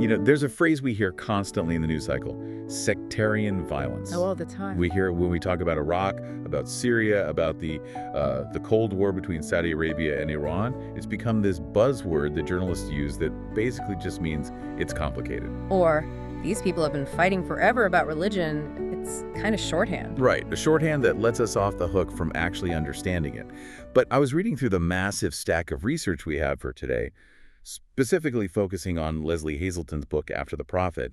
There's a phrase we hear constantly in the news cycle: sectarian violence. Oh, all the time. We hear it when we talk about Iraq, about Syria, about the Cold War between Saudi Arabia and Iran. It's become this buzzword that journalists use that basically just means it's complicated. Or, these people have been fighting forever about religion. It's kind of shorthand. Right, a shorthand that lets us off the hook from actually understanding it. But I was reading through the massive stack of research we have for today, specifically focusing on Lesley Hazleton's book, After the Prophet,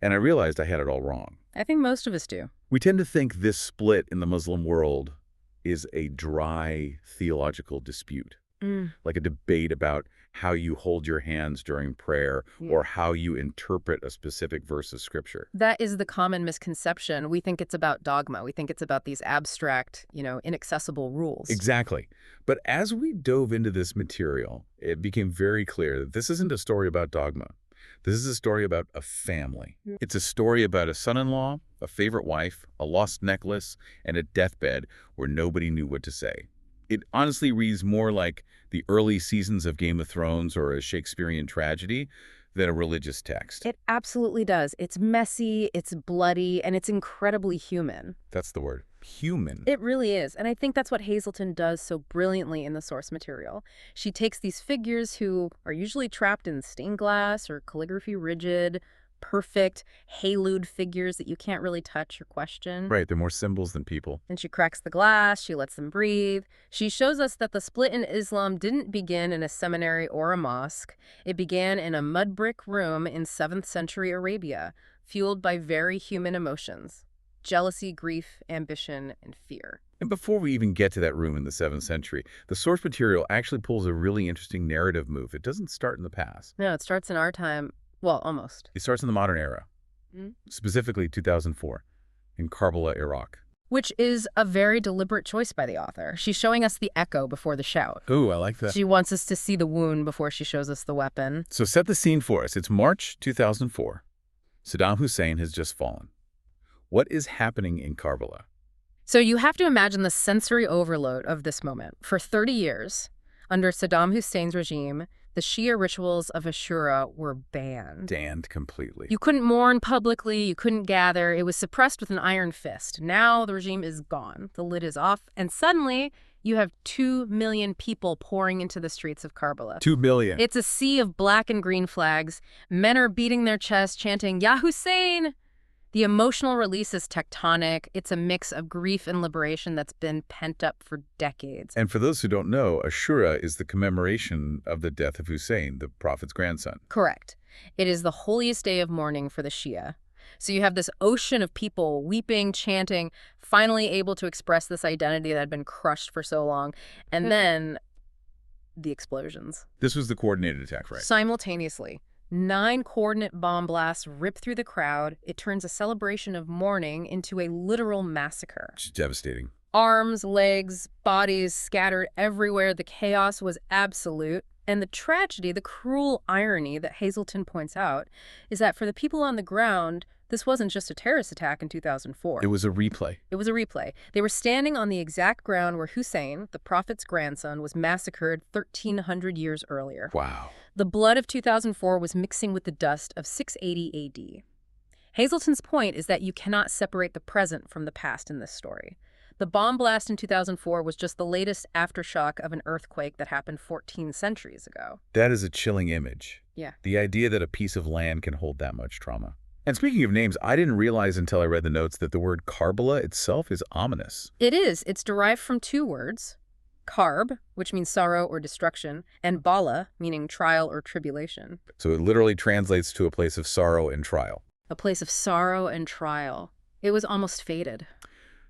and I realized I had it all wrong. I think most of us do. We tend to think this split in the Muslim world is a dry theological dispute, like a debate about how you hold your hands during prayer or how you interpret a specific verse of scripture. That is the common misconception. We think it's about dogma. We think it's about these abstract, inaccessible rules. Exactly. But as we dove into this material, it became very clear that this isn't a story about dogma. This is a story about a family. It's a story about a son-in-law, a favorite wife, a lost necklace, and a deathbed where nobody knew what to say. It honestly reads more like the early seasons of Game of Thrones or a Shakespearean tragedy than a religious text. It absolutely does. It's messy, it's bloody, and it's incredibly human. That's the word. Human. It really is. And I think that's what Hazleton does so brilliantly in the source material. She takes these figures who are usually trapped in stained glass or calligraphy rigid, perfect, haloed figures that you can't really touch or question. Right, they're more symbols than people. And she cracks the glass, she lets them breathe. She shows us that the split in Islam didn't begin in a seminary or a mosque. It began in a mud brick room in 7th century Arabia, fueled by very human emotions: jealousy, grief, ambition, and fear. And before we even get to that room in the 7th century, the source material actually pulls a really interesting narrative move. It doesn't start in the past. No, it starts in our time. Well, almost. It starts in the modern era, specifically 2004, in Karbala, Iraq. Which is a very deliberate choice by the author. She's showing us the echo before the shout. Ooh, I like that. She wants us to see the wound before she shows us the weapon. So set the scene for us. It's March 2004. Saddam Hussein has just fallen. What is happening in Karbala? So you have to imagine the sensory overload of this moment. For 30 years, under Saddam Hussein's regime, the Shia rituals of Ashura were banned. Banned completely. You couldn't mourn publicly, you couldn't gather. It was suppressed with an iron fist. Now the regime is gone. The lid is off, and suddenly you have 2 million people pouring into the streets of Karbala. 2 billion. It's a sea of black and green flags. Men are beating their chests, chanting, "Ya Hussein!" The emotional release is tectonic. It's a mix of grief and liberation that's been pent up for decades. And for those who don't know, Ashura is the commemoration of the death of Hussein, the Prophet's grandson. Correct. It is the holiest day of mourning for the Shia. So you have this ocean of people weeping, chanting, finally able to express this identity that had been crushed for so long. And then the explosions. This was the coordinated attack, right? Simultaneously. 9 coordinate bomb blasts rip through the crowd. It turns a celebration of mourning into a literal massacre. It's devastating. Arms, legs, bodies scattered everywhere. The chaos was absolute. And the tragedy, the cruel irony that Hazleton points out, is that for the people on the ground, this wasn't just a terrorist attack in 2004. It was a replay. It was a replay. They were standing on the exact ground where Hussein, the Prophet's grandson, was massacred 1,300 years earlier. Wow. The blood of 2004 was mixing with the dust of 680 AD. Hazleton's point is that you cannot separate the present from the past in this story. The bomb blast in 2004 was just the latest aftershock of an earthquake that happened 14 centuries ago. That is a chilling image. Yeah. The idea that a piece of land can hold that much trauma. And speaking of names, I didn't realize until I read the notes that the word Karbala itself is ominous. It is. It's derived from 2 words. Karb, which means sorrow or destruction, and Bala, meaning trial or tribulation. So it literally translates to a place of sorrow and trial. A place of sorrow and trial. It was almost fated.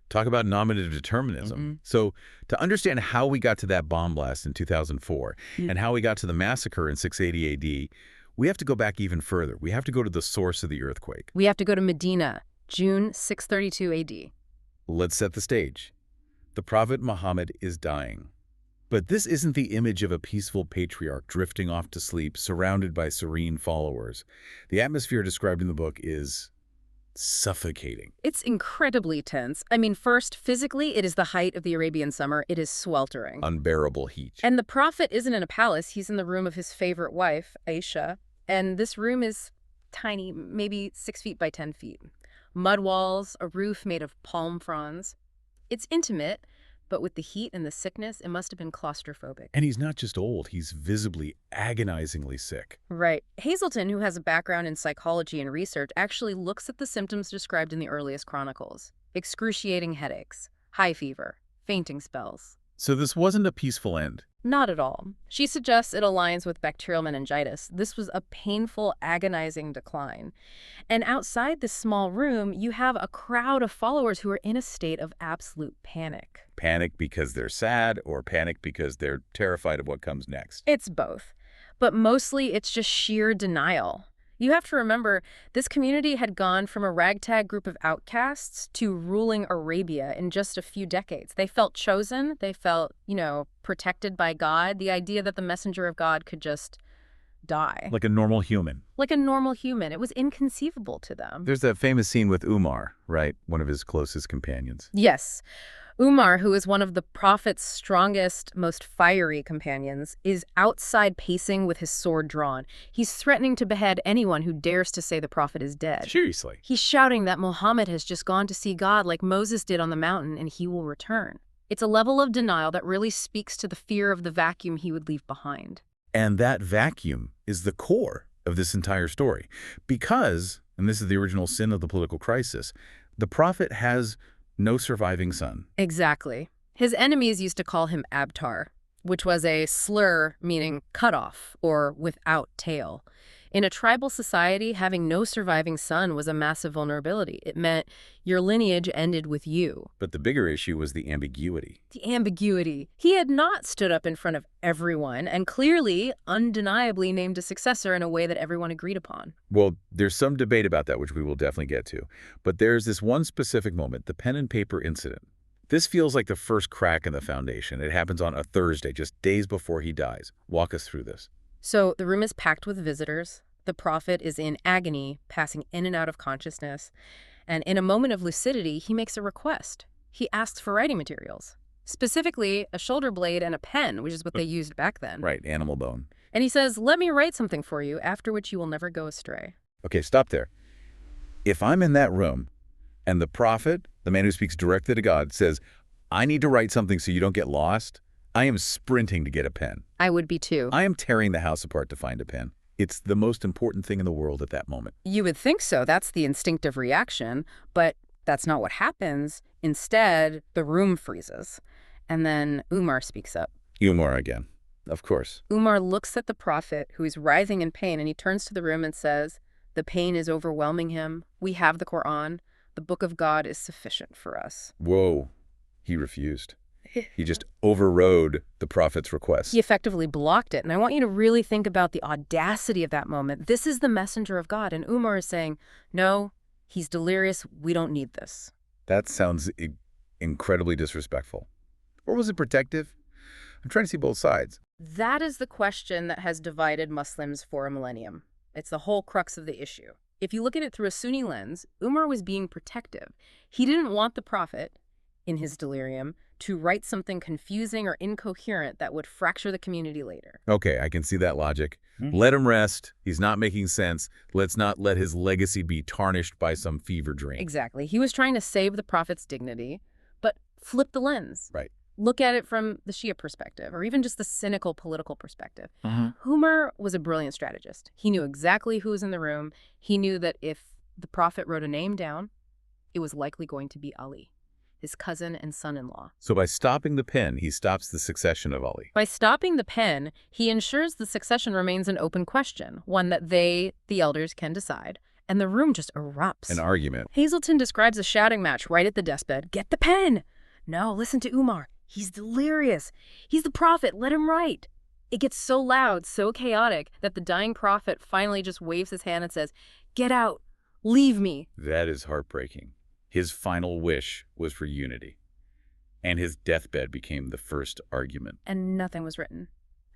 Talk about nominative determinism. So to understand how we got to that bomb blast in 2004 and how we got to the massacre in 680 AD, we have to go back even further. We have to go to the source of the earthquake. We have to go to Medina, June 632 AD. Let's set the stage. The Prophet Muhammad is dying. But this isn't the image of a peaceful patriarch drifting off to sleep, surrounded by serene followers. The atmosphere described in the book is suffocating. It's incredibly tense. I mean, first, physically, it is the height of the Arabian summer. It is sweltering. Unbearable heat. And the Prophet isn't in a palace. He's in the room of his favorite wife, Aisha. And this room is tiny, maybe 6 feet by 10 feet. Mud walls, a roof made of palm fronds. It's intimate, but with the heat and the sickness, it must have been claustrophobic. And he's not just old, he's visibly, agonizingly sick. Right. Hazleton, who has a background in psychology and research, actually looks at the symptoms described in the earliest chronicles. Excruciating headaches, high fever, fainting spells. So this wasn't a peaceful end. Not at all. She suggests it aligns with bacterial meningitis. This was a painful, agonizing decline. And outside this small room, you have a crowd of followers who are in a state of absolute panic. Panic because they're sad or panic because they're terrified of what comes next? It's both. But mostly it's just sheer denial. You have to remember, this community had gone from a ragtag group of outcasts to ruling Arabia in just a few decades. They felt chosen. They felt, protected by God. The idea that the messenger of God could just die. Like a normal human. Like a normal human. It was inconceivable to them. There's that famous scene with Umar, right? One of his closest companions. Yes. Umar, who is one of the Prophet's strongest, most fiery companions, is outside pacing with his sword drawn. He's threatening to behead anyone who dares to say the Prophet is dead. Seriously. He's shouting that Muhammad has just gone to see God like Moses did on the mountain and he will return. It's a level of denial that really speaks to the fear of the vacuum he would leave behind. And that vacuum is the core of this entire story. Because, and this is the original sin of the political crisis, the Prophet has no surviving son. Exactly. His enemies used to call him Abtar, which was a slur meaning cut off or without tail. In a tribal society, having no surviving son was a massive vulnerability. It meant your lineage ended with you. But the bigger issue was the ambiguity. The ambiguity. He had not stood up in front of everyone and clearly, undeniably named a successor in a way that everyone agreed upon. Well, there's some debate about that, which we will definitely get to. But there's this one specific moment, the pen and paper incident. This feels like the first crack in the foundation. It happens on a Thursday, just days before he dies. Walk us through this. So the room is packed with visitors. The Prophet is in agony, passing in and out of consciousness. And in a moment of lucidity, he makes a request. He asks for writing materials, specifically a shoulder blade and a pen, which is what they used back then. Right, animal bone. And he says, "Let me write something for you, after which you will never go astray." Okay, stop there. If I'm in that room and the Prophet, the man who speaks directly to God, says, "I need to write something so you don't get lost," I am sprinting to get a pen. I would be too. I am tearing the house apart to find a pen. It's the most important thing in the world at that moment. You would think so. That's the instinctive reaction. But that's not what happens. Instead, the room freezes. And then Umar speaks up. Umar again. Of course. Umar looks at the Prophet, who is writhing in pain, and he turns to the room and says, "The pain is overwhelming him. We have the Quran. The book of God is sufficient for us." Whoa. He refused. He just overrode the Prophet's request. He effectively blocked it. And I want you to really think about the audacity of that moment. This is the messenger of God. And Umar is saying, "No, he's delirious. We don't need this." That sounds incredibly disrespectful. Or was it protective? I'm trying to see both sides. That is the question that has divided Muslims for a millennium. It's the whole crux of the issue. If you look at it through a Sunni lens, Umar was being protective. He didn't want the Prophet, in his delirium, to write something confusing or incoherent that would fracture the community later. Okay, I can see that logic. Let him rest. He's not making sense. Let's not let his legacy be tarnished by some fever dream. Exactly. He was trying to save the Prophet's dignity, but flip the lens. Right. Look at it from the Shia perspective, or even just the cynical political perspective. Umar was a brilliant strategist. He knew exactly who was in the room. He knew that if the Prophet wrote a name down, it was likely going to be Ali, his cousin and son-in-law. So by stopping the pen, he stops the succession of Ali. By stopping the pen, he ensures the succession remains an open question, one that they, the elders, can decide. And the room just erupts. An argument. Hazleton describes a shouting match right at the deathbed. "Get the pen!" "No, listen to Umar. He's delirious. He's the Prophet. Let him write." It gets so loud, so chaotic, that the dying Prophet finally just waves his hand and says, "Get out. Leave me." That is heartbreaking. His final wish was for unity. And his deathbed became the first argument. And nothing was written.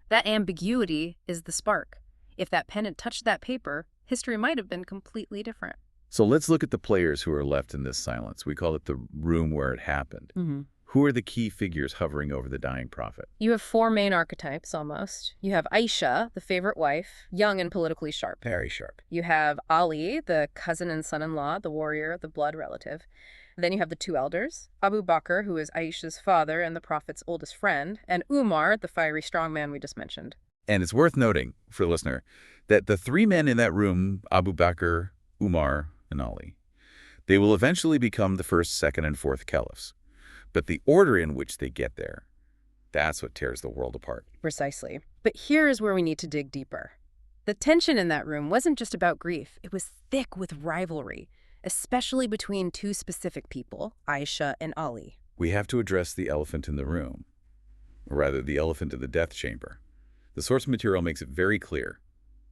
That ambiguity is the spark. If that pen had touched that paper, history might have been completely different. So let's look at the players who are left in this silence. We call it the room where it happened. Who are the key figures hovering over the dying prophet? You have four main archetypes, almost. You have Aisha, the favorite wife, young and politically sharp. Very sharp. You have Ali, the cousin and son-in-law, the warrior, the blood relative. Then you have the two elders, Abu Bakr, who is Aisha's father and the prophet's oldest friend, and Umar, the fiery strongman we just mentioned. And it's worth noting, for the listener, that the three men in that room, Abu Bakr, Umar, and Ali, they will eventually become the first, second, and fourth caliphs. But the order in which they get there, that's what tears the world apart. Precisely. But here is where we need to dig deeper. The tension in that room wasn't just about grief. It was thick with rivalry, especially between two specific people, Aisha and Ali. We have to address the elephant in the room, or rather the elephant in the death chamber. The source material makes it very clear.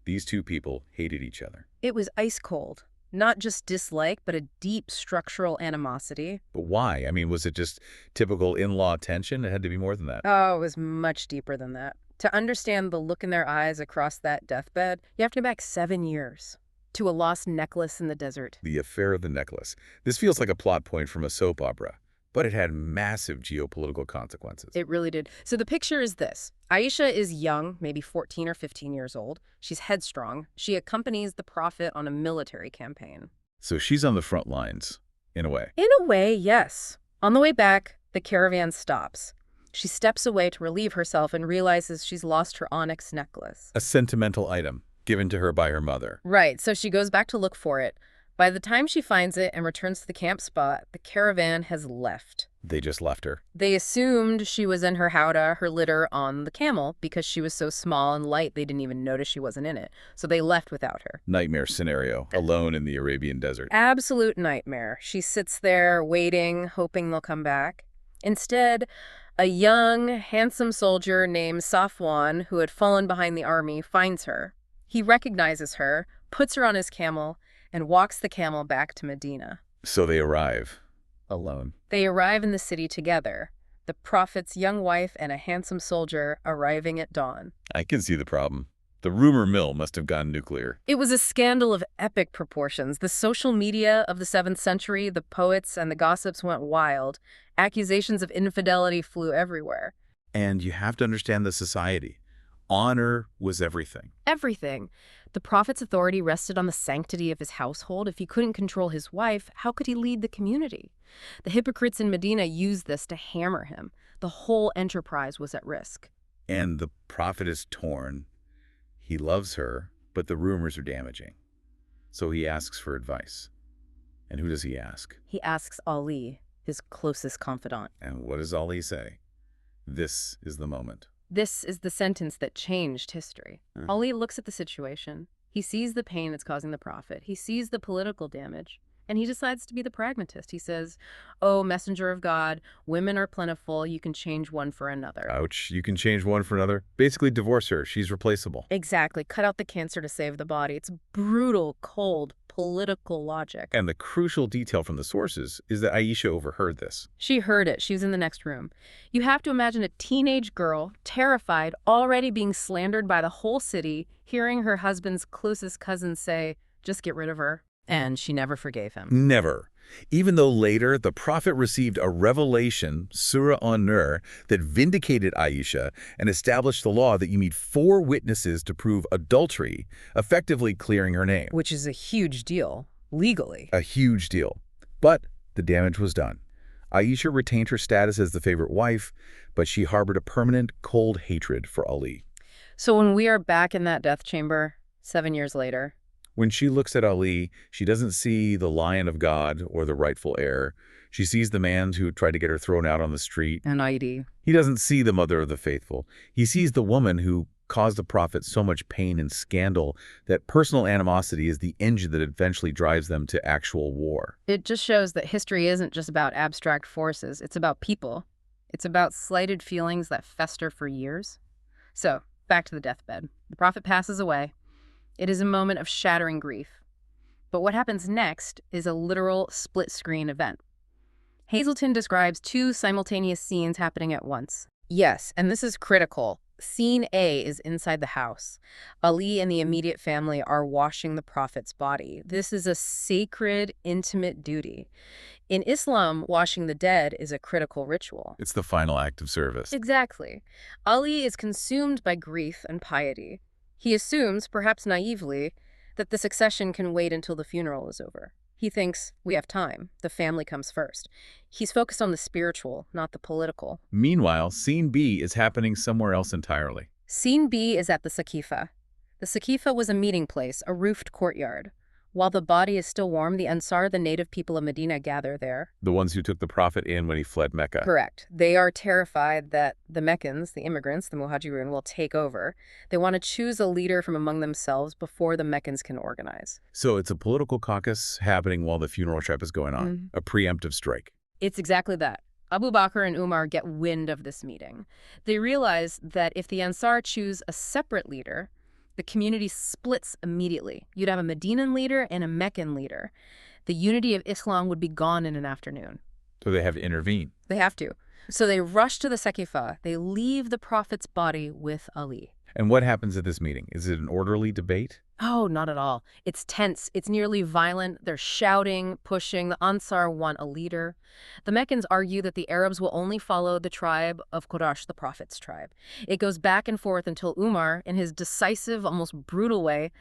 These two people hated each other. It was ice cold. Not just dislike, but a deep structural animosity. But why? I mean, was it just typical in-law tension? It had to be more than that. Oh, it was much deeper than that. To understand the look in their eyes across that deathbed, you have to go back 7 years to a lost necklace in the desert. The affair of the necklace. This feels like a plot point from a soap opera, but it had massive geopolitical consequences. It really did. So the picture is this. Aisha is young, maybe 14 or 15 years old. She's headstrong. She accompanies the prophet on a military campaign. So she's on the front lines, in a way. In a way, yes. On the way back, the caravan stops. She steps away to relieve herself and realizes she's lost her onyx necklace. A sentimental item given to her by her mother. Right, so she goes back to look for it. By the time she finds it and returns to the camp spot, the caravan has left. They just left her. They assumed she was in her howdah, her litter, on the camel. Because she was so small and light, they didn't even notice she wasn't in it. So they left without her. Nightmare scenario, alone in the Arabian desert. Absolute nightmare. She sits there waiting, hoping they'll come back. Instead, a young, handsome soldier named Safwan, who had fallen behind the army, finds her. He recognizes her, puts her on his camel, and walks the camel back to Medina. So they arrive, alone. They arrive in the city together, the prophet's young wife and a handsome soldier arriving at dawn. I can see the problem. The rumor mill must have gone nuclear. It was a scandal of epic proportions. The social media of the 7th century, the poets and the gossips went wild. Accusations of infidelity flew everywhere. And you have to understand the society. Honor was everything. Everything. The prophet's authority rested on the sanctity of his household. If he couldn't control his wife, how could he lead the community? The hypocrites in Medina used this to hammer him. The whole enterprise was at risk. And the prophet is torn. He loves her, but the rumors are damaging. So he asks for advice. And who does he ask? He asks Ali, his closest confidant. And what does Ali say? This is the moment. This is the sentence that changed history. Ali looks at the situation. He sees the pain it's causing the prophet. He sees the political damage. And he decides to be the pragmatist. He says, "Oh, messenger of God, women are plentiful. You can change one for another." Ouch, you can change one for another. Basically divorce her. She's replaceable. Exactly. Cut out the cancer to save the body. It's brutal, cold, political logic. And the crucial detail from the sources is that Aisha overheard this. She heard it. She was in the next room. You have to imagine a teenage girl, terrified, already being slandered by the whole city, hearing her husband's closest cousin say, "Just get rid of her." And she never forgave him. Never. Even though later the prophet received a revelation, Surah An-Nur, that vindicated Aisha and established the law that you need 4 witnesses to prove adultery, effectively clearing her name. Which is a huge deal, legally. A huge deal. But the damage was done. Aisha retained her status as the favorite wife, but she harbored a permanent, cold hatred for Ali. So when we are back in that death chamber, 7 years later, when she looks at Ali, she doesn't see the lion of God or the rightful heir. She sees the man who tried to get her thrown out on the street. An ID. He doesn't see the mother of the faithful. He sees the woman who caused the prophet so much pain and scandal that personal animosity is the engine that eventually drives them to actual war. It just shows that history isn't just about abstract forces. It's about people. It's about slighted feelings that fester for years. So, back to the deathbed. The prophet passes away. It is a moment of shattering grief. But what happens next is a literal split-screen event. Hazleton describes 2 simultaneous scenes happening at once. Yes, and this is critical. Scene A is inside the house. Ali and the immediate family are washing the Prophet's body. This is a sacred, intimate duty. In Islam, washing the dead is a critical ritual. It's the final act of service. Exactly. Ali is consumed by grief and piety. He assumes, perhaps naively, that the succession can wait until the funeral is over. He thinks, we have time. The family comes first. He's focused on the spiritual, not the political. Meanwhile, scene B is happening somewhere else entirely. Scene B is at the Saqifa. The Saqifa was a meeting place, a roofed courtyard. While the body is still warm, the Ansar, the native people of Medina, gather there. The ones who took the Prophet in when he fled Mecca. Correct. They are terrified that the Meccans, the immigrants, the Muhajirun, will take over. They want to choose a leader from among themselves before the Meccans can organize. So it's a political caucus happening while the funeral trip is going on. A preemptive strike. It's exactly that. Abu Bakr and Umar get wind of this meeting. They realize that if the Ansar choose a separate leader, the community splits immediately. You'd have a Medinan leader and a Meccan leader. The unity of Islam would be gone in an afternoon. So they have to intervene. They have to. So they rush to the Saqifa. They leave the Prophet's body with Ali. And what happens at this meeting? Is it an orderly debate? Oh, not at all. It's tense. It's nearly violent. They're shouting, pushing. The Ansar want a leader. The Meccans argue that the Arabs will only follow the tribe of Quraysh, the Prophet's tribe. It goes back and forth until Umar, in his decisive, almost brutal way,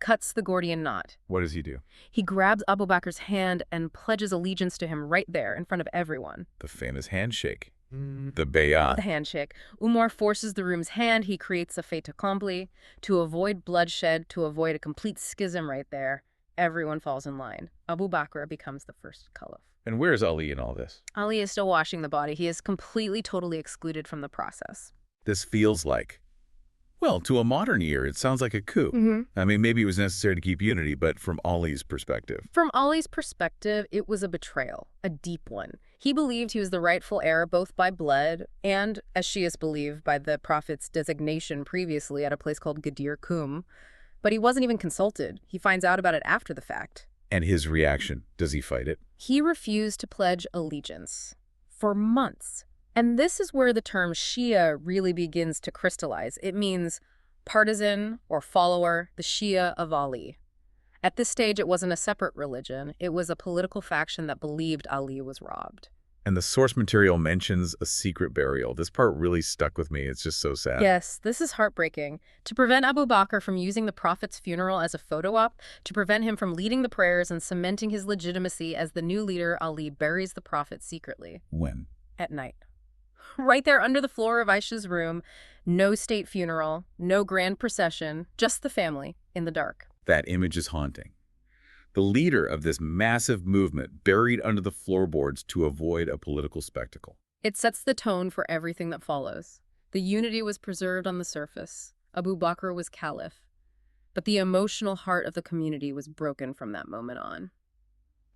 cuts the Gordian knot. What does he do? He grabs Abu Bakr's hand and pledges allegiance to him right there in front of everyone. The famous handshake. The bay'ah. The handshake. Umar forces the room's hand. He creates a fait accompli. To avoid bloodshed, to avoid a complete schism right there, everyone falls in line. Abu Bakr becomes the first caliph. And where's Ali in all this? Ali is still washing the body. He is completely, totally excluded from the process. This feels like, well, to a modern ear, it sounds like a coup. I mean, maybe it was necessary to keep unity, but from Ali's perspective. From Ali's perspective, it was a betrayal, a deep one. He believed he was the rightful heir both by blood and, as Shias believe, by the Prophet's designation previously at a place called Ghadir Qum. But he wasn't even consulted. He finds out about it after the fact. And his reaction, does he fight it? He refused to pledge allegiance for months. And this is where the term Shia really begins to crystallize. It means partisan or follower, the Shia of Ali. At this stage, it wasn't a separate religion. It was a political faction that believed Ali was robbed. And the source material mentions a secret burial. This part really stuck with me. It's just so sad. Yes, this is heartbreaking. To prevent Abu Bakr from using the Prophet's funeral as a photo op, to prevent him from leading the prayers and cementing his legitimacy as the new leader, Ali buries the Prophet secretly. When? At night. Right there under the floor of Aisha's room. No state funeral, no grand procession, just the family in the dark. That image is haunting. The leader of this massive movement buried under the floorboards to avoid a political spectacle. It sets the tone for everything that follows. The unity was preserved on the surface. Abu Bakr was caliph. But the emotional heart of the community was broken from that moment on.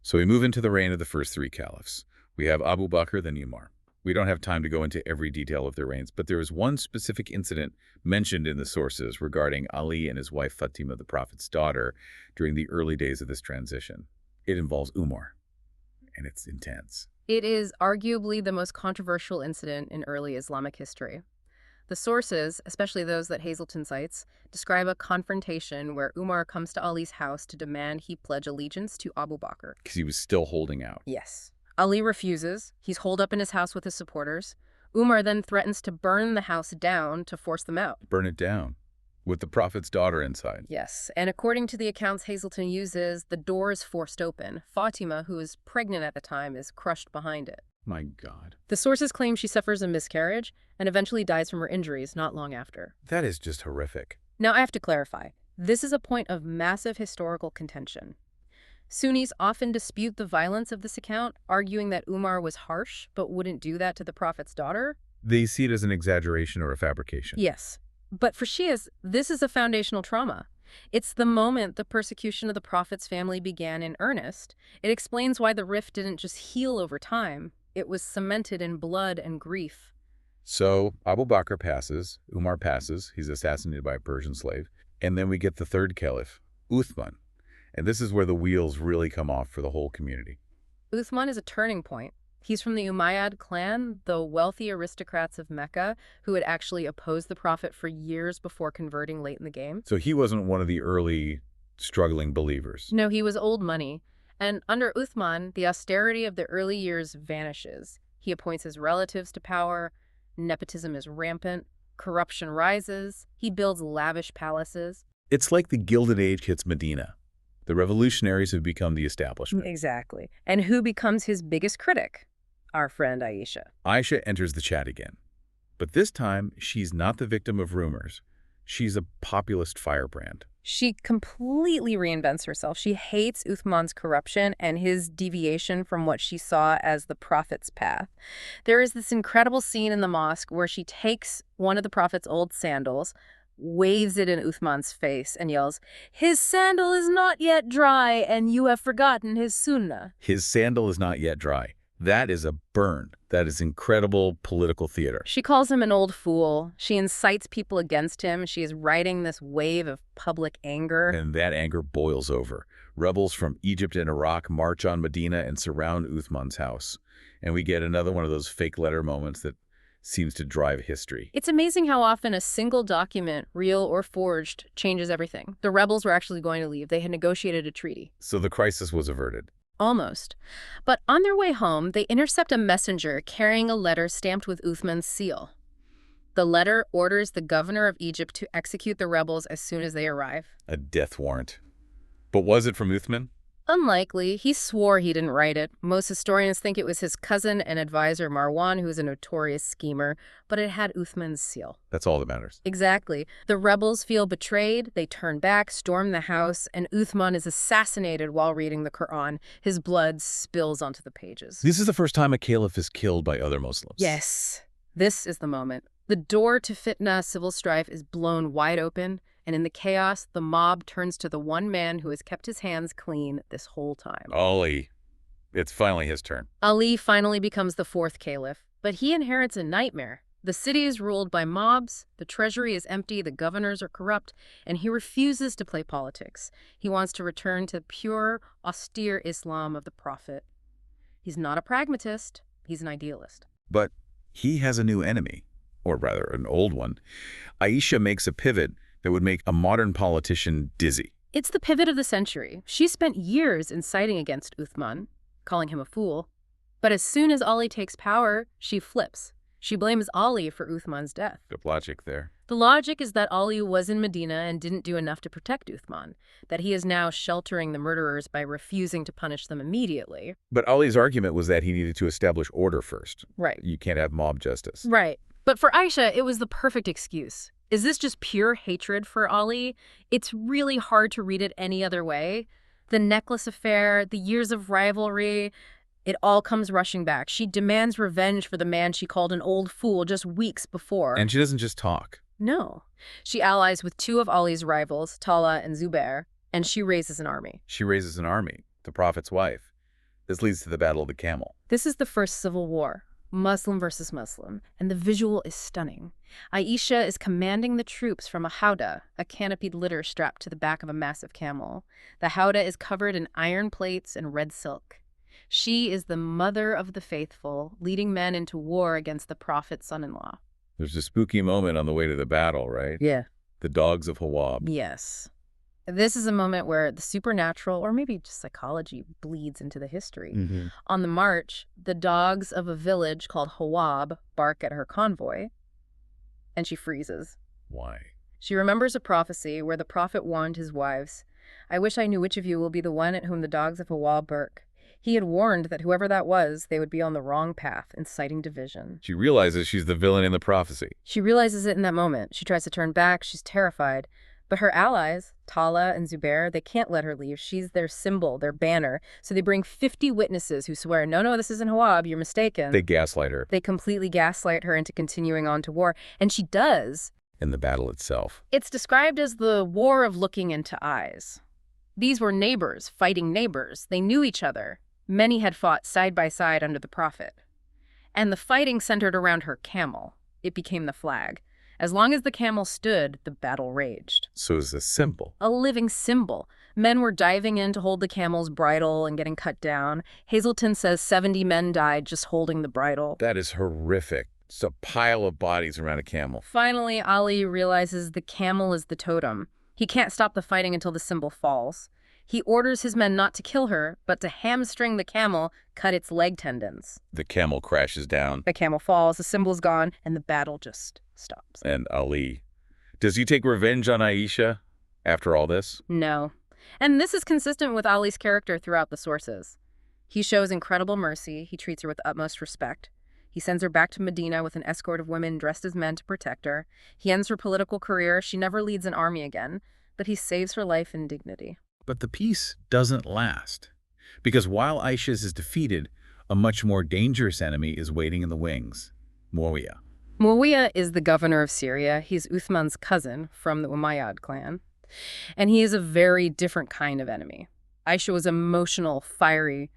So we move into the reign of the first three caliphs. We have Abu Bakr, then Umar. We don't have time to go into every detail of their reigns, but there is one specific incident mentioned in the sources regarding Ali and his wife Fatima, the Prophet's daughter, during the early days of this transition. It involves Umar, and it's intense. It is arguably the most controversial incident in early Islamic history. The sources, especially those that Hazleton cites, describe a confrontation where Umar comes to Ali's house to demand he pledge allegiance to Abu Bakr. Because he was still holding out. Yes. Ali refuses. He's holed up in his house with his supporters. Umar then threatens to burn the house down to force them out. Burn it down, with the Prophet's daughter inside. Yes, and according to the accounts Hazleton uses, the door is forced open. Fatima, who is pregnant at the time, is crushed behind it. My God. The sources claim she suffers a miscarriage and eventually dies from her injuries not long after. That is just horrific. Now, I have to clarify. This is a point of massive historical contention. Sunnis often dispute the violence of this account, arguing that Umar was harsh but wouldn't do that to the Prophet's daughter. They see it as an exaggeration or a fabrication. Yes. But for Shias, this is a foundational trauma. It's the moment the persecution of the Prophet's family began in earnest. It explains why the rift didn't just heal over time. It was cemented in blood and grief. So Abu Bakr passes, Umar passes, he's assassinated by a Persian slave, and then we get the third caliph, Uthman. And this is where the wheels really come off for the whole community. Uthman is a turning point. He's from the Umayyad clan, the wealthy aristocrats of Mecca, who had actually opposed the Prophet for years before converting late in the game. So he wasn't one of the early struggling believers. No, he was old money. And under Uthman, the austerity of the early years vanishes. He appoints his relatives to power, nepotism is rampant, corruption rises, he builds lavish palaces. It's like the Gilded Age hits Medina. The revolutionaries have become the establishment. Exactly. And who becomes his biggest critic? Our friend Aisha. Aisha enters the chat again. But this time, she's not the victim of rumors. She's a populist firebrand. She completely reinvents herself. She hates Uthman's corruption and his deviation from what she saw as the Prophet's path. There is this incredible scene in the mosque where she takes one of the Prophet's old sandals, waves it in Uthman's face, and yells, "His sandal is not yet dry, and you have forgotten his sunnah." His sandal is not yet dry. That is a burn. That is incredible political theater. She calls him an old fool. She incites people against him. She is riding this wave of public anger. And that anger boils over. Rebels from Egypt and Iraq march on Medina and surround Uthman's house. And we get another one of those fake letter moments that seems to drive history. It's amazing how often a single document, real or forged, changes everything. The rebels were actually going to leave. They had negotiated a treaty. So the crisis was averted. Almost. But on their way home, they intercept a messenger carrying a letter stamped with Uthman's seal. The letter orders the governor of Egypt to execute the rebels as soon as they arrive. A death warrant. But was it from Uthman? Unlikely. He swore he didn't write it. Most historians think it was his cousin and advisor Marwan, who is a notorious schemer, but it had Uthman's seal. That's all that matters. Exactly. The rebels feel betrayed, they turn back, storm the house, and Uthman is assassinated while reading the Quran. His blood spills onto the pages. This is the first time a caliph is killed by other Muslims. Yes. This is the moment. The door to fitna, civil strife, is blown wide open, and in the chaos, the mob turns to the one man who has kept his hands clean this whole time. Ali. It's finally his turn. Ali finally becomes the fourth caliph, but he inherits a nightmare. The city is ruled by mobs, the treasury is empty, the governors are corrupt, and he refuses to play politics. He wants to return to pure, austere Islam of the Prophet. He's not a pragmatist, he's an idealist. But he has a new enemy, or rather, an old one. Aisha makes a pivot that would make a modern politician dizzy. It's the pivot of the century. She spent years inciting against Uthman, calling him a fool. But as soon as Ali takes power, she flips. She blames Ali for Uthman's death. Good logic there. The logic is that Ali was in Medina and didn't do enough to protect Uthman, that he is now sheltering the murderers by refusing to punish them immediately. But Ali's argument was that he needed to establish order first. Right. You can't have mob justice. Right. But for Aisha, it was the perfect excuse. Is this just pure hatred for Ali? It's really hard to read it any other way. The necklace affair, the years of rivalry, it all comes rushing back. She demands revenge for the man she called an old fool just weeks before. And she doesn't just talk. No. She allies with two of Ali's rivals, Tala and Zubair, and she raises an army. She raises an army, the Prophet's wife. This leads to the Battle of the Camel. This is the first civil war, Muslim versus Muslim, and the visual is stunning. Aisha is commanding the troops from a howdah, a canopied litter strapped to the back of a massive camel. The howdah is covered in iron plates and red silk. She is the mother of the faithful, leading men into war against the Prophet's son-in-law. There's a spooky moment on the way to the battle, right? Yeah. The dogs of Hawab. Yes. This is a moment where the supernatural, or maybe just psychology, bleeds into the history. Mm-hmm. On the march, the dogs of a village called Hawab bark at her convoy, and she freezes. Why? She remembers a prophecy where the Prophet warned his wives, "I wish I knew which of you will be the one at whom the dogs of Hawab bark." He had warned that whoever that was, they would be on the wrong path, inciting division. She realizes she's the villain in the prophecy. She realizes it in that moment. She tries to turn back. She's terrified. But her allies, Tala and Zubair, they can't let her leave. She's their symbol, their banner. So they bring 50 witnesses who swear, no, this isn't Hawab, you're mistaken. They gaslight her. They completely gaslight her into continuing on to war. And she does. In the battle itself. It's described as the war of looking into eyes. These were neighbors, fighting neighbors. They knew each other. Many had fought side by side under the Prophet. And the fighting centered around her camel. It became the flag. As long as the camel stood, the battle raged. So it's a symbol. A living symbol. Men were diving in to hold the camel's bridle and getting cut down. Hazleton says 70 men died just holding the bridle. That is horrific. It's a pile of bodies around a camel. Finally, Ali realizes the camel is the totem. He can't stop the fighting until the symbol falls. He orders his men not to kill her, but to hamstring the camel, cut its leg tendons. The camel crashes down. The camel falls, the symbol's gone, and the battle just stops. And Ali. Does he take revenge on Aisha after all this? No. And this is consistent with Ali's character throughout the sources. He shows incredible mercy. He treats her with utmost respect. He sends her back to Medina with an escort of women dressed as men to protect her. He ends her political career. She never leads an army again, but he saves her life and dignity. But the peace doesn't last. Because while Aisha is defeated, a much more dangerous enemy is waiting in the wings, Muawiyah. Muawiyah is the governor of Syria. He's Uthman's cousin from the Umayyad clan. And he is a very different kind of enemy. Aisha was emotional, fiery.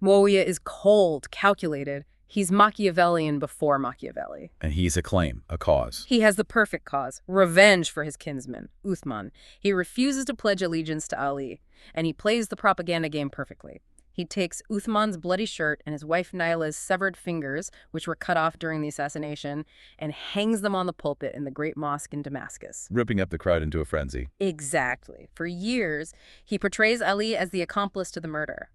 Muawiyah is cold, calculated. He's Machiavellian before Machiavelli. And he's a claim, a cause. He has the perfect cause, revenge for his kinsman, Uthman. He refuses to pledge allegiance to Ali, and he plays the propaganda game perfectly. He takes Uthman's bloody shirt and his wife Naila's severed fingers, which were cut off during the assassination, and hangs them on the pulpit in the Great Mosque in Damascus. Ripping up the crowd into a frenzy. Exactly. For years, he portrays Ali as the accomplice to the murder.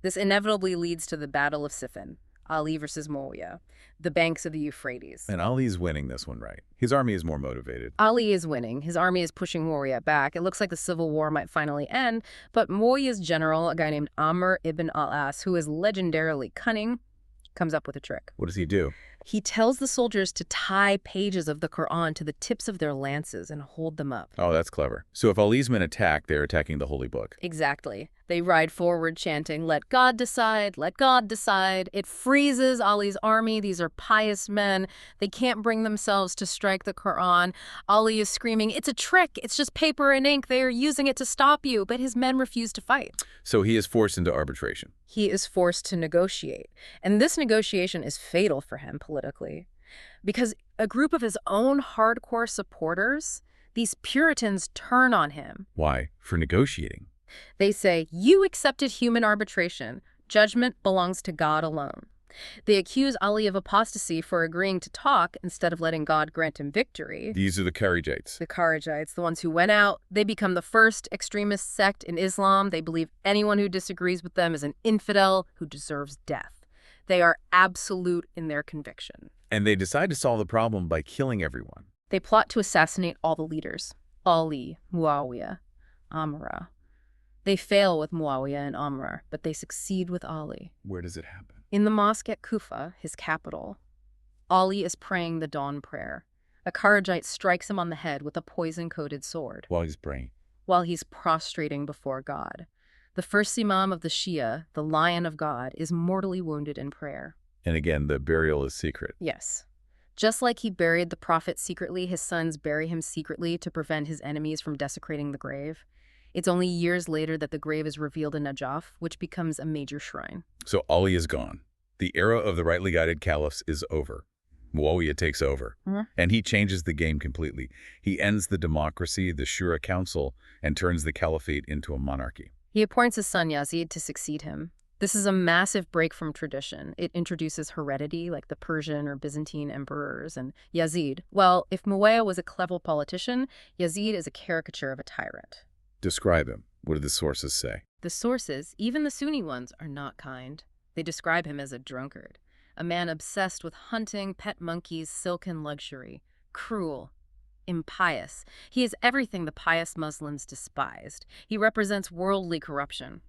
This inevitably leads to the Battle of Siffin. Ali versus Muawiyah, the banks of the Euphrates. And Ali's winning this one, right? His army is more motivated. Ali is winning. His army is pushing Muawiyah back. It looks like the civil war might finally end, but Muawiyah's general, a guy named Amr ibn al-As, who is legendarily cunning, comes up with a trick. What does he do? He tells the soldiers to tie pages of the Quran to the tips of their lances and hold them up. Oh, that's clever. So if Ali's men attack, they're attacking the holy book. Exactly. They ride forward chanting, "Let God decide, let God decide." It freezes Ali's army. These are pious men. They can't bring themselves to strike the Quran. Ali is screaming, "It's a trick. It's just paper and ink. They are using it to stop you." But his men refuse to fight. So he is forced into arbitration. He is forced to negotiate. And this negotiation is fatal for him politically. Because a group of his own hardcore supporters, these Puritans, turn on him. Why? For negotiating. They say, "You accepted human arbitration. Judgment belongs to God alone." They accuse Ali of apostasy for agreeing to talk instead of letting God grant him victory. These are the Kharijites. The Kharijites, the ones who went out, they become the first extremist sect in Islam. They believe anyone who disagrees with them is an infidel who deserves death. They are absolute in their conviction. And they decide to solve the problem by killing everyone. They plot to assassinate all the leaders: Ali, Muawiyah, Amr. They fail with Muawiyah and Amr, but they succeed with Ali. Where does it happen? In the mosque at Kufa, his capital, Ali is praying the dawn prayer. A Kharijite strikes him on the head with a poison-coated sword While he's praying. while he's prostrating before God. The first imam of the Shia, the Lion of God, is mortally wounded in prayer. And again, the burial is secret. Yes. Just like he buried the prophet secretly, his sons bury him secretly to prevent his enemies from desecrating the grave. It's only years later that the grave is revealed in Najaf, which becomes a major shrine. So Ali is gone. The era of the rightly guided caliphs is over. Muawiyah takes over. And he changes the game completely. He ends the democracy, the Shura Council, and turns the caliphate into a monarchy. He appoints his son Yazid to succeed him. This is a massive break from tradition. It introduces heredity, like the Persian or Byzantine emperors, and Yazid. Well, if Muawiyah was a clever politician, Yazid is a caricature of a tyrant. Describe him. What do the sources say? The sources, even the Sunni ones, are not kind. They describe him as a drunkard, a man obsessed with hunting, pet monkeys, silk, and luxury, cruel, impious. He is everything the pious Muslims despised. He represents worldly corruption.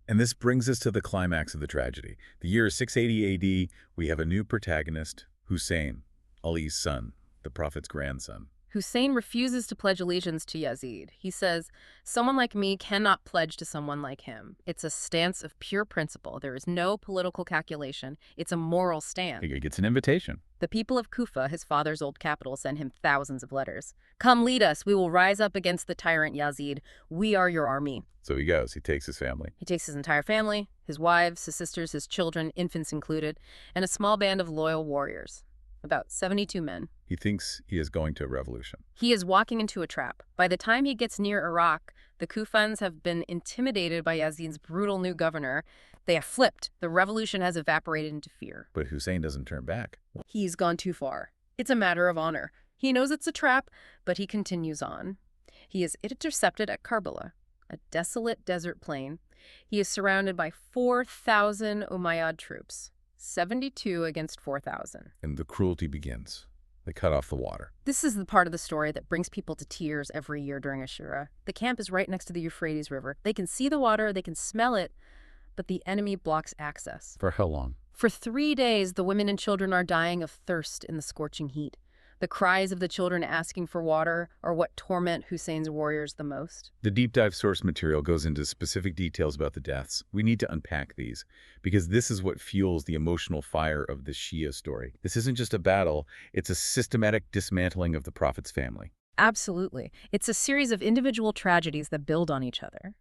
And this brings us to the climax of the tragedy. The year is 680 AD. We have a new protagonist, Husayn, Ali's son, the Prophet's grandson. Husayn refuses to pledge allegiance to Yazid. He says, "Someone like me cannot pledge to someone like him. It's a stance of pure principle. There is no political calculation. It's a moral stand." He gets an invitation. The people of Kufa, his father's old capital, send him thousands of letters. "Come lead us. We will rise up against the tyrant Yazid. We are your army." So he goes. He takes his family. He takes his entire family, his wives, his sisters, his children, infants included, and a small band of loyal warriors. about 72 men. He thinks he is going to a revolution. He is walking into a trap. By the time he gets near Iraq, the Kufans have been intimidated by Yazid's brutal new governor. They have flipped. The revolution has evaporated into fear. But Husayn doesn't turn back. He's gone too far. It's a matter of honor. He knows it's a trap, but he continues on. He is intercepted at Karbala, a desolate desert plain. He is surrounded by 4,000 Umayyad troops, 72 against 4,000. And the cruelty begins. They cut off the water. This is the part of the story that brings people to tears every year during Ashura. The camp is right next to the Euphrates River. They can see the water, they can smell it, but the enemy blocks access. For how long? For 3 days, the women and children are dying of thirst in the scorching heat. The cries of the children asking for water are what torment Husayn's warriors the most. The deep dive source material goes into specific details about the deaths. We need to unpack these, because this is what fuels the emotional fire of the Shia story. This isn't just a battle, it's a systematic dismantling of the Prophet's family. Absolutely. It's a series of individual tragedies that build on each other.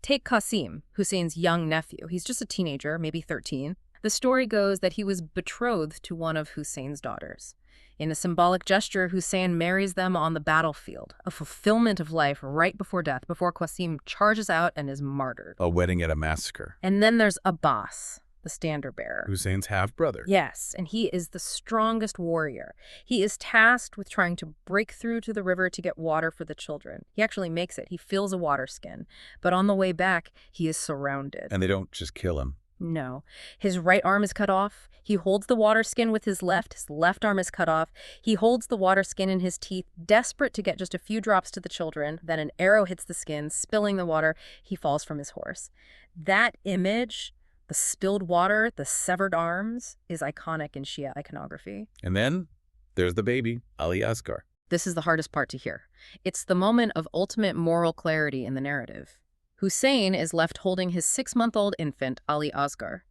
Take Qasim, Husayn's young nephew. He's just a teenager, maybe 13. The story goes that he was betrothed to one of Husayn's daughters. In a symbolic gesture, Husayn marries them on the battlefield, a fulfillment of life right before death, before Qasim charges out and is martyred. A wedding at a massacre. And then there's Abbas, the standard bearer. Husayn's half-brother. Yes, and he is the strongest warrior. He is tasked with trying to break through to the river to get water for the children. He actually makes it. He fills a water skin. But on the way back, he is surrounded. And they don't just kill him. No. His right arm is cut off. He holds the water skin with his left arm is cut off. He holds the water skin in his teeth, desperate to get just a few drops to the children. Then an arrow hits the skin, spilling the water. He falls from his horse. That image, the spilled water, the severed arms, is iconic in Shia iconography. And then there's the baby, Ali Asghar. This is the hardest part to hear. It's the moment of ultimate moral clarity in the narrative. Husayn is left holding his 6-month-old infant, Ali Asghar.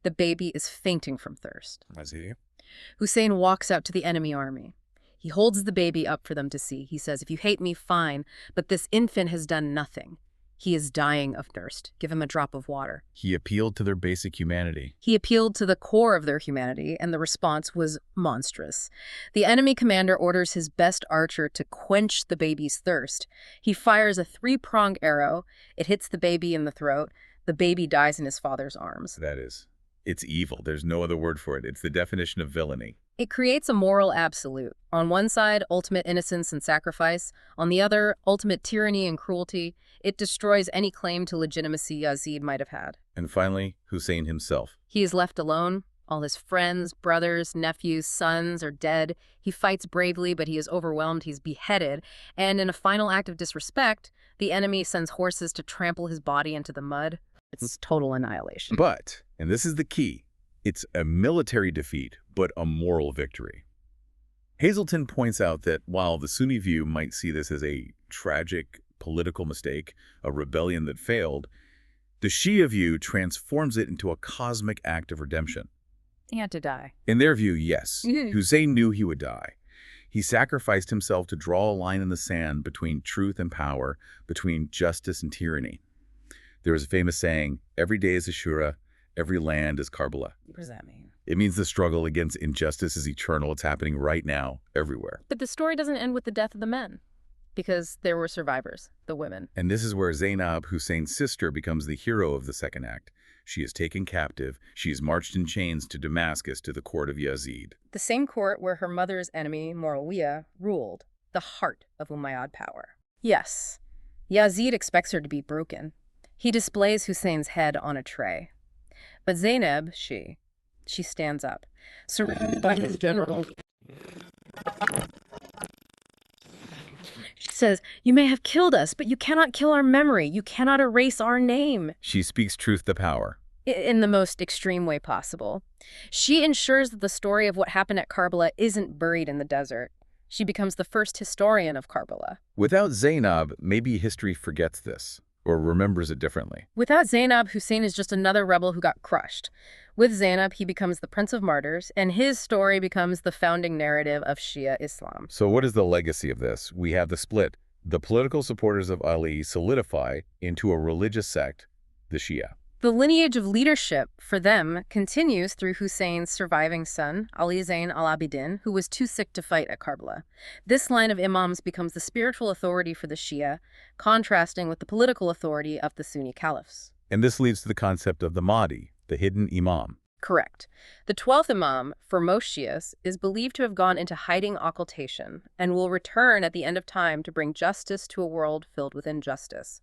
The baby is fainting from thirst. I see. Husayn walks out to the enemy army. He holds the baby up for them to see. He says, "If you hate me, fine, but this infant has done nothing. He is dying of thirst. Give him a drop of water." He appealed to their basic humanity. He appealed to the core of their humanity, and the response was monstrous. The enemy commander orders his best archer to quench the baby's thirst. He fires a 3-pronged arrow. It hits the baby in the throat. The baby dies in his father's arms. It's evil. There's no other word for it. It's the definition of villainy. It creates a moral absolute. On one side, ultimate innocence and sacrifice. On the other, ultimate tyranny and cruelty. It destroys any claim to legitimacy Yazid might have had. And finally, Husayn himself. He is left alone. All his friends, brothers, nephews, sons are dead. He fights bravely, but he is overwhelmed. He's beheaded. And in a final act of disrespect, the enemy sends horses to trample his body into the mud. It's total annihilation. But, and this is the key, it's a military defeat, but a moral victory. Hazleton points out that while the Sunni view might see this as a tragic political mistake, a rebellion that failed, the Shia view transforms it into a cosmic act of redemption. He had to die. In their view, yes. Husayn knew he would die. He sacrificed himself to draw a line in the sand between truth and power, between justice and tyranny. There is a famous saying, every day is Ashura, every land is Karbala. What does that mean? It means the struggle against injustice is eternal. It's happening right now, everywhere. But the story doesn't end with the death of the men, because there were survivors, the women. And this is where Zainab, Husayn's sister, becomes the hero of the second act. She is taken captive. She is marched in chains to Damascus to the court of Yazid. The same court where her mother's enemy, Muawiyah, ruled, the heart of Umayyad power. Yes, Yazid expects her to be broken. He displays Husayn's head on a tray. But Zainab, she stands up, surrounded by his general. She says, "You may have killed us, but you cannot kill our memory. You cannot erase our name." She speaks truth to power. In the most extreme way possible. She ensures that the story of what happened at Karbala isn't buried in the desert. She becomes the first historian of Karbala. Without Zainab, maybe history forgets this, or remembers it differently. Without Zainab, Husayn is just another rebel who got crushed. With Zainab, he becomes the Prince of Martyrs, and his story becomes the founding narrative of Shia Islam. So what is the legacy of this? We have the split. The political supporters of Ali solidify into a religious sect, the Shia. The lineage of leadership for them continues through Husayn's surviving son, Ali ibn al-Abidin, who was too sick to fight at Karbala. This line of imams becomes the spiritual authority for the Shia, contrasting with the political authority of the Sunni caliphs. And this leads to the concept of the Mahdi, the hidden imam. Correct. The 12th Imam, for most Shias, is believed to have gone into hiding occultation and will return at the end of time to bring justice to a world filled with injustice.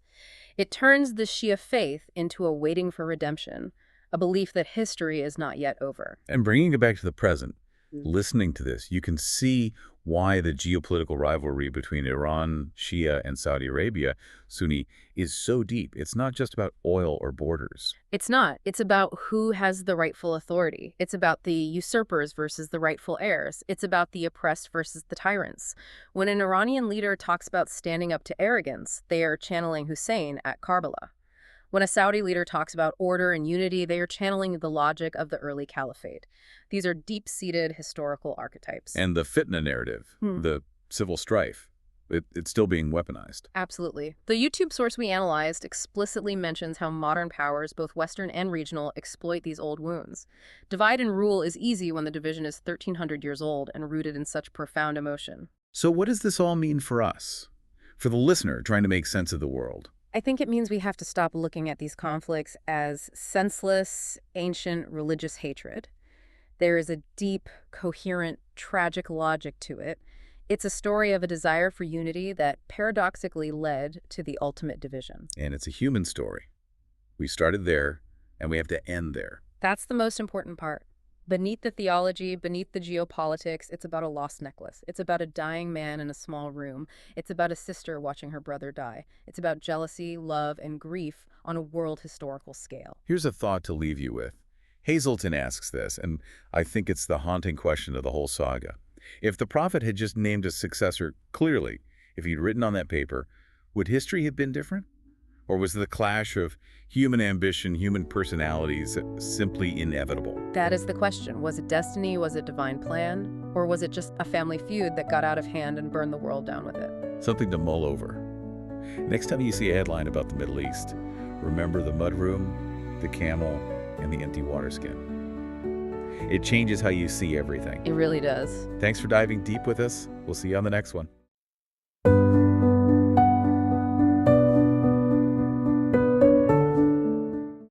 It turns the Shia faith into a waiting for redemption, a belief that history is not yet over. And bringing it back to the present, listening to this, you can see why the geopolitical rivalry between Iran, Shia, and Saudi Arabia, Sunni, is so deep. It's not just about oil or borders. It's not. It's about who has the rightful authority. It's about the usurpers versus the rightful heirs. It's about the oppressed versus the tyrants. When an Iranian leader talks about standing up to arrogance, they are channeling Husayn at Karbala. When a Saudi leader talks about order and unity, they are channeling the logic of the early caliphate. These are deep-seated historical archetypes. And the fitna narrative, the civil strife, it's still being weaponized. Absolutely. The YouTube source we analyzed explicitly mentions how modern powers, both Western and regional, exploit these old wounds. Divide and rule is easy when the division is 1,300 years old and rooted in such profound emotion. So what does this all mean for us? For the listener trying to make sense of the world? I think it means we have to stop looking at these conflicts as senseless, ancient religious hatred. There is a deep, coherent, tragic logic to it. It's a story of a desire for unity that paradoxically led to the ultimate division. And it's a human story. We started there, and we have to end there. That's the most important part. Beneath the theology, beneath the geopolitics, it's about a lost necklace. It's about a dying man in a small room. It's about a sister watching her brother die. It's about jealousy, love, and grief on a world historical scale. Here's a thought to leave you with. Hazleton asks this, and I think it's the haunting question of the whole saga. If the prophet had just named a successor clearly, if he'd written on that paper, would history have been different? Or was the clash of human ambition, human personalities simply inevitable? That is the question. Was it destiny? Was it divine plan? Or was it just a family feud that got out of hand and burned the world down with it? Something to mull over. Next time you see a headline about the Middle East, remember the mudroom, the camel, and the empty water skin. It changes how you see everything. It really does. Thanks for diving deep with us. We'll see you on the next one.